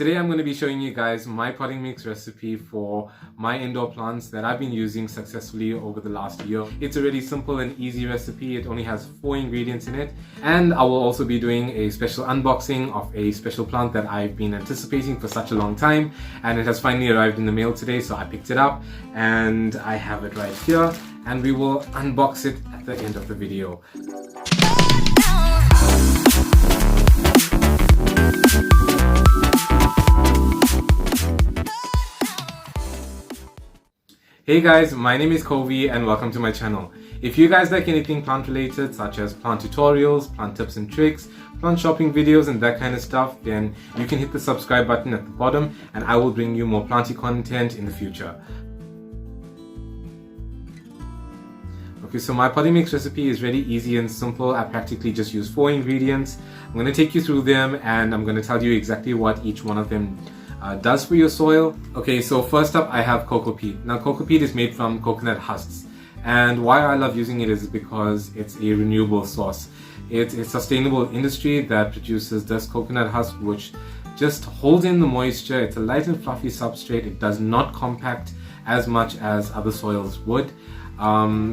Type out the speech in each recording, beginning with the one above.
Today I'm going to be showing you guys my potting mix recipe for my indoor plants that I've been using successfully over the last year. It's a really simple and easy recipe. It only has 4 ingredients in it, and I will also be doing a special unboxing of a special plant that I've been anticipating for such a long time, and it has finally arrived in the mail today, so I picked it up and I have it right here, and we will unbox it at the end of the video. Hey guys, my name is Kovi and welcome to my channel. If you guys like anything plant related, such as plant tutorials, plant tips and tricks, plant shopping videos and that kind of stuff, then you can hit the subscribe button at the bottom and I will bring you more planty content in the future. Okay, so my potting mix recipe is really easy and simple. I practically just use 4 ingredients. I'm going to take you through them and I'm going to tell you exactly what each one of them does for your soil. Okay, so first up I have cocopeat. Now cocopeat is made from coconut husks, and why I love using it is because it's a renewable source. It's a sustainable industry that produces this coconut husk which just holds in the moisture. It's a light and fluffy substrate. It does not compact as much as other soils would.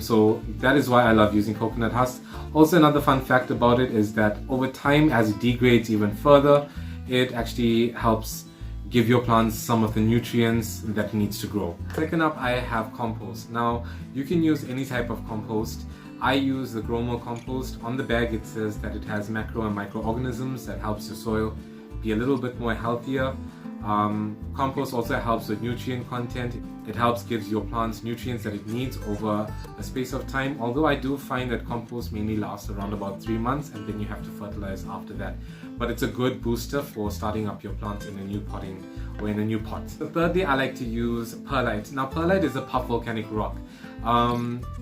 So that is why I love using coconut husks. Also, another fun fact about it is that over time, as it degrades even further, it actually helps give your plants some of the nutrients that it needs to grow. Second up, I have compost. Now, you can use any type of compost. I use the Grow compost. On the bag, it says that it has macro and microorganisms that helps your soil be a little bit more healthier. Compost also helps with nutrient content. It helps gives your plants nutrients that it needs over a space of time, although I do find that compost mainly lasts around about 3 months and then you have to fertilize after that. But it's a good booster for starting up your plants in a new potting or in a new pot. So thirdly, I like to use perlite. Now perlite is a puff volcanic rock.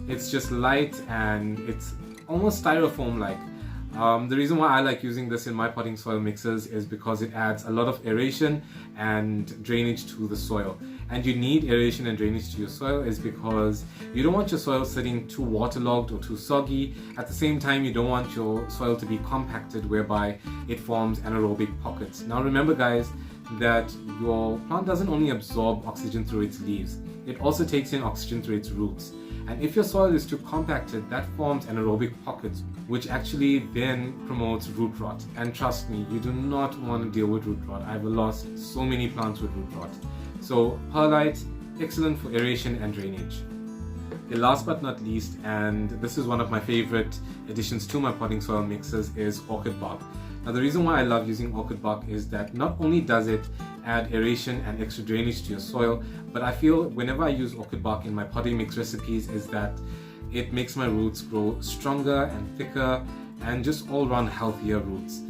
It's just light and it's almost styrofoam like. The reason why I like using this in my potting soil mixes is because it adds a lot of aeration and drainage to the soil. And you need aeration and drainage to your soil is because you don't want your soil sitting too waterlogged or too soggy. At the same time, you don't want your soil to be compacted whereby it forms anaerobic pockets. Now remember guys, that your plant doesn't only absorb oxygen through its leaves, it also takes in oxygen through its roots. And if your soil is too compacted, that forms anaerobic pockets, which actually then promotes root rot. And trust me, you do not want to deal with root rot. I've lost so many plants with root rot. So perlite, excellent for aeration and drainage. Okay, last but not least, and this is one of my favorite additions to my potting soil mixes, is orchid bark. Now the reason why I love using orchid bark is that not only does it add aeration and extra drainage to your soil, but I feel whenever I use orchid bark in my potting mix recipes is that it makes my roots grow stronger and thicker and just all around healthier roots.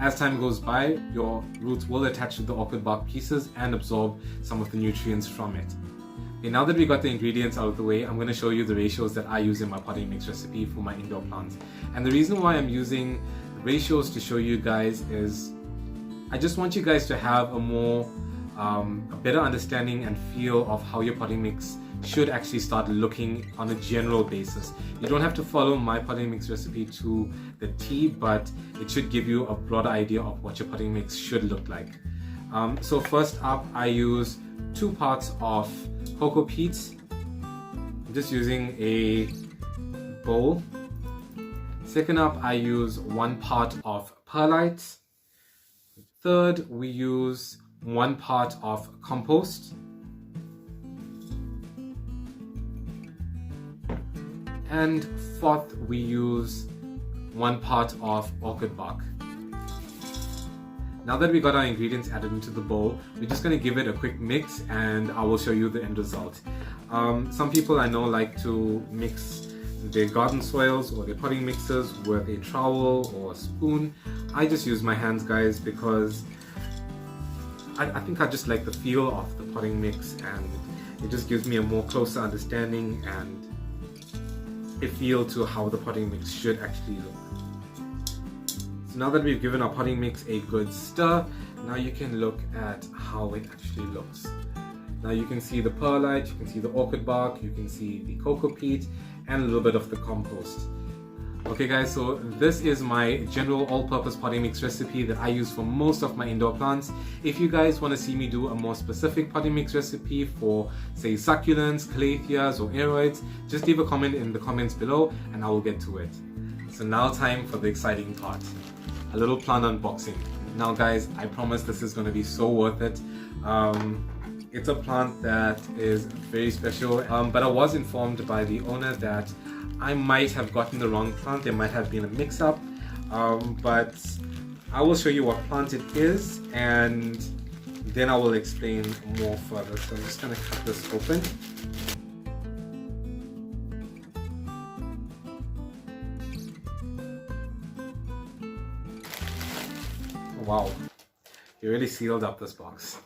As time goes by, your roots will attach to the orchid bark pieces and absorb some of the nutrients from it. Okay, now that we got the ingredients out of the way, I'm going to show you the ratios that I use in my potting mix recipe for my indoor plants. And the reason why I'm using ratios to show you guys is I just want you guys to have a better understanding and feel of how your potting mix should actually start looking on a general basis. You don't have to follow my potting mix recipe to the T, but it should give you a broader idea of what your potting mix should look like. So first up, I use 2 parts of cocopeat. I'm just using a bowl. Second up, I use 1 part of perlite. Third, we use 1 part of compost. And fourth, we use 1 part of orchid bark. Now that we got our ingredients added into the bowl, we're just going to give it a quick mix and I will show you the end result. Some people I know like to mix their garden soils or their potting mixes with a trowel or a spoon. I just use my hands guys because I think I just like the feel of the potting mix and it just gives me a more closer understanding and a feel to how the potting mix should actually look. So now that we've given our potting mix a good stir, now you can look at how it actually looks. Now you can see the perlite, you can see the orchid bark, you can see the cocopeat and a little bit of the compost. Okay guys, so this is my general all-purpose potting mix recipe that I use for most of my indoor plants. If you guys want to see me do a more specific potting mix recipe for, say, succulents, calatheas or aeroids, just leave a comment in the comments below and I will get to it. So now time for the exciting part, a little plant unboxing. Now guys, I promise this is going to be so worth it. It's a plant that is very special, but I was informed by the owner that I might have gotten the wrong plant. There might have been a mix-up, but I will show you what plant it is and then I will explain more further. So I'm just going to cut this open. Wow, you really sealed up this box.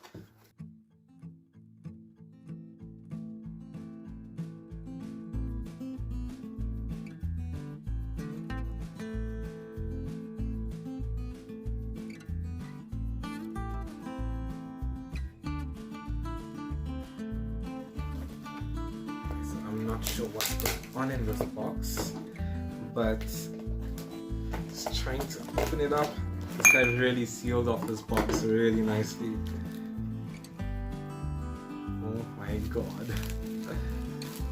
I'm not sure what's going on in this box, but just trying to open it up. This guy really sealed off this box really nicely. Oh my god.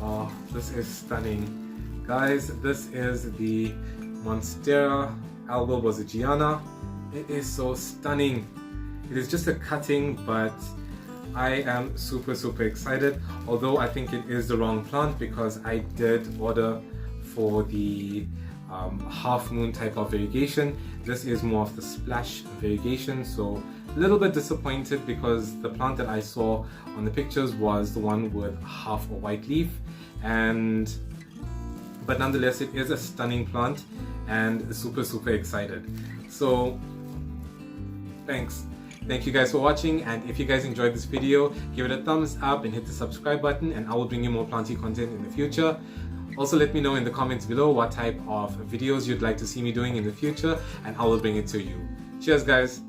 Oh, this is stunning. Guys, this is the Monstera alboborzigiana. It is so stunning. It is just a cutting, but I am super excited, although I think it is the wrong plant because I did order for the half moon type of variegation. This is more of the splash variegation, so a little bit disappointed because the plant that I saw on the pictures was the one with half a white leaf, but nonetheless it is a stunning plant and super excited. So thank you guys for watching, and if you guys enjoyed this video, give it a thumbs up and hit the subscribe button, and I will bring you more planty content in the future. Also let me know in the comments below what type of videos you'd like to see me doing in the future and I will bring it to you. Cheers guys!